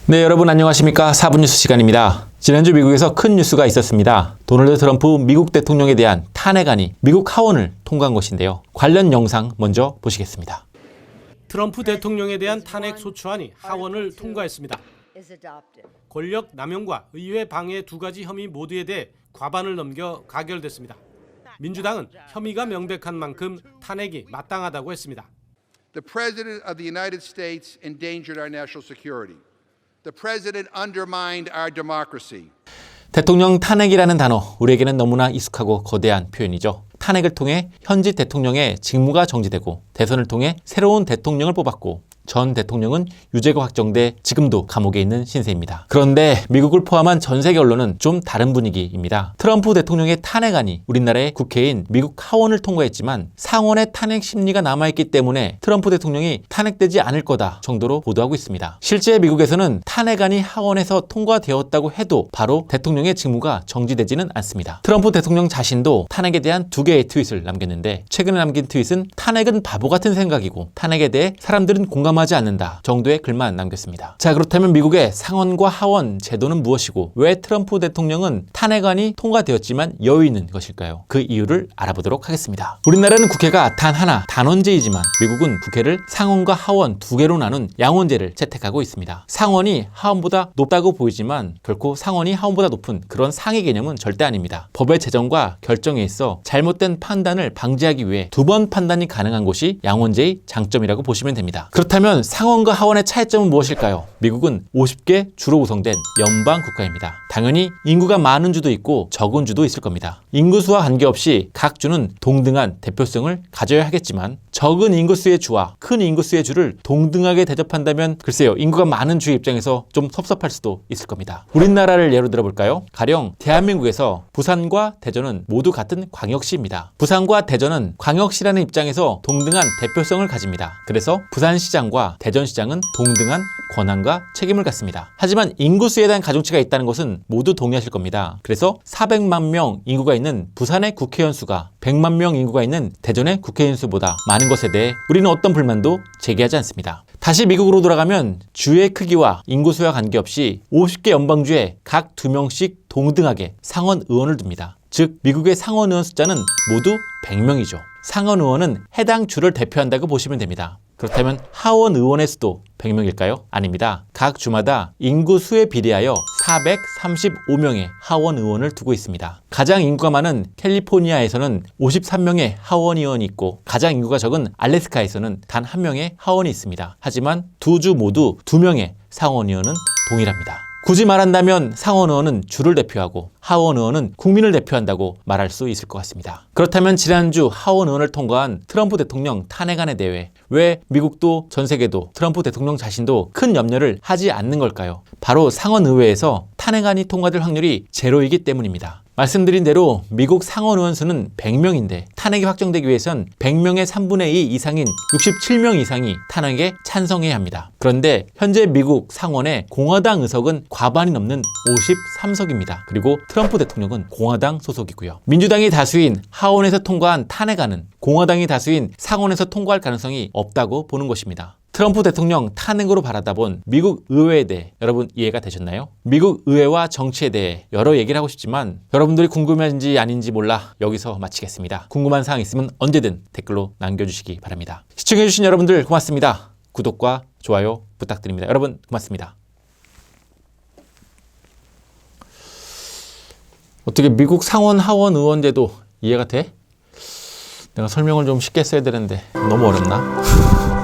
네, 여러분 안녕하십니까? 4분 뉴스 시간입니다. 지난주 미국에서 큰 뉴스가 있었습니다. 도널드 트럼프 미국 대통령에 대한 탄핵안이 미국 하원을 통과한 것인데요. 관련 영상 먼저 보시겠습니다. 트럼프 대통령에 대한 탄핵 소추안이 하원을 통과했습니다. 권력 남용과 의회 방해 두 가지 혐의 모두에 대해 과반을 넘겨 가결됐습니다. 민주당은 혐의가 명백한 만큼 탄핵이 마땅하다고 했습니다. The President of the United States endangered our national security. The President undermined our democracy. 대통령 탄핵이라는 단어, 우리에게는 너무나 익숙하고 거대한 표현이죠. 탄핵을 통해 현직 대통령의 직무가 정지되고 대선을 통해 새로운 대통령을 뽑았고 전 대통령은 유죄가 확정돼 지금도 감옥에 있는 신세입니다. 그런데 미국을 포함한 전 세계 언론은 좀 다른 분위기입니다. 트럼프 대통령의 탄핵안이 우리나라의 국회인 미국 하원을 통과했지만 상원의 탄핵 심리가 남아있기 때문에 트럼프 대통령이 탄핵되지 않을 거다 정도로 보도하고 있습니다. 실제 미국에서는 탄핵안이 하원에서 통과되었다고 해도 바로 대통령의 직무가 정지되지는 않습니다. 트럼프 대통령 자신도 탄핵에 대한 두 개의 트윗을 남겼는데 최근에 남긴 트윗은 탄핵은 바보 같은 생각이고 탄핵에 대해 사람들은 공감하지 않는다 정도의 글만 남겼습니다. 자, 그렇다면 미국의 상원과 하원 제도는 무엇이고 왜 트럼프 대통령은 탄핵안이 통과되었지만 여유 있는 것일까요? 그 이유를 알아보도록 하겠습니다. 우리나라는 국회가 단 하나 단원제이지만 미국은 국회를 상원과 하원 두 개로 나눈 양원제를 채택하고 있습니다. 상원이 하원보다 높다고 보이지만 결코 상원이 하원보다 높은 그런 상위 개념은 절대 아닙니다. 법의 제정과 결정에 있어 잘못된 판단을 방지하기 위해 두 번 판단이 가능한 곳이 양원제의 장점이라고 보시면 됩니다. 그렇다면 상원과 하원의 차이점은 무엇일까요? 미국은 50개 주로 구성된 연방 국가입니다. 당연히 인구가 많은 주도 있고 적은 주도 있을 겁니다. 인구수와 관계없이 각 주는 동등한 대표성을 가져야 하겠지만 적은 인구수의 주와 큰 인구수의 주를 동등하게 대접한다면 글쎄요, 인구가 많은 주의 입장에서 좀 섭섭할 수도 있을 겁니다. 우리나라를 예로 들어볼까요? 가령 대한민국에서 부산과 대전은 모두 같은 광역시입니다. 부산과 대전은 광역시라는 입장에서 동등한 대표성을 가집니다. 그래서 부산시장과 대전시장은 동등한 권한과 책임을 갖습니다. 하지만 인구수에 대한 가중치가 있다는 것은 모두 동의하실 겁니다. 그래서 400만 명 인구가 있는 부산의 국회의원 수가 100만 명 인구가 있는 대전의 국회의원 수보다 많은 것에 대해 우리는 어떤 불만도 제기하지 않습니다. 다시 미국으로 돌아가면 주의 크기와 인구수와 관계없이 50개 연방주에 각 2명씩 동등하게 상원 의원을 둡니다. 즉 미국의 상원 의원 숫자는 모두 100명이죠. 상원 의원은 해당 주를 대표한다고 보시면 됩니다. 그렇다면 하원 의원의 수도 100명일까요? 아닙니다. 각 주마다 인구 수에 비례하여 435명의 하원 의원을 두고 있습니다. 가장 인구가 많은 캘리포니아에서는 53명의 하원 의원이 있고 가장 인구가 적은 알래스카에서는 단 1명의 하원이 있습니다. 하지만 두 주 모두 2명의 상원 의원은 동일합니다. 굳이 말한다면 상원 의원은 주를 대표하고 하원 의원은 국민을 대표한다고 말할 수 있을 것 같습니다. 그렇다면 지난주 하원 의원을 통과한 트럼프 대통령 탄핵안에 대해 왜 미국도 전 세계도 트럼프 대통령 자신도 큰 염려를 하지 않는 걸까요? 바로 상원 의회에서 탄핵안이 통과될 확률이 제로이기 때문입니다. 말씀드린 대로 미국 상원 의원 수는 100명인데 탄핵이 확정되기 위해선 100명의 3분의 2 이상인 67명 이상이 탄핵에 찬성해야 합니다. 그런데 현재 미국 상원의 공화당 의석은 과반이 넘는 53석입니다. 그리고 트럼프 대통령은 공화당 소속이고요. 민주당이 다수인 하원에서 통과한 탄핵안은 공화당이 다수인 상원에서 통과할 가능성이 없다고 보는 것입니다. 트럼프 대통령 탄핵으로 바라다 본 미국 의회에 대해 여러분 이해가 되셨나요? 미국 의회와 정치에 대해 여러 얘기를 하고 싶지만 여러분들이 궁금한지 아닌지 몰라 여기서 마치겠습니다. 궁금한 사항 있으면 언제든 댓글로 남겨주시기 바랍니다. 시청해주신 여러분들 고맙습니다. 구독과 좋아요 부탁드립니다. 여러분 고맙습니다. 어떻게 미국 상원 하원 의원제도 이해가 돼? 내가 설명을 좀 쉽게 써야 되는데 너무 어렵나?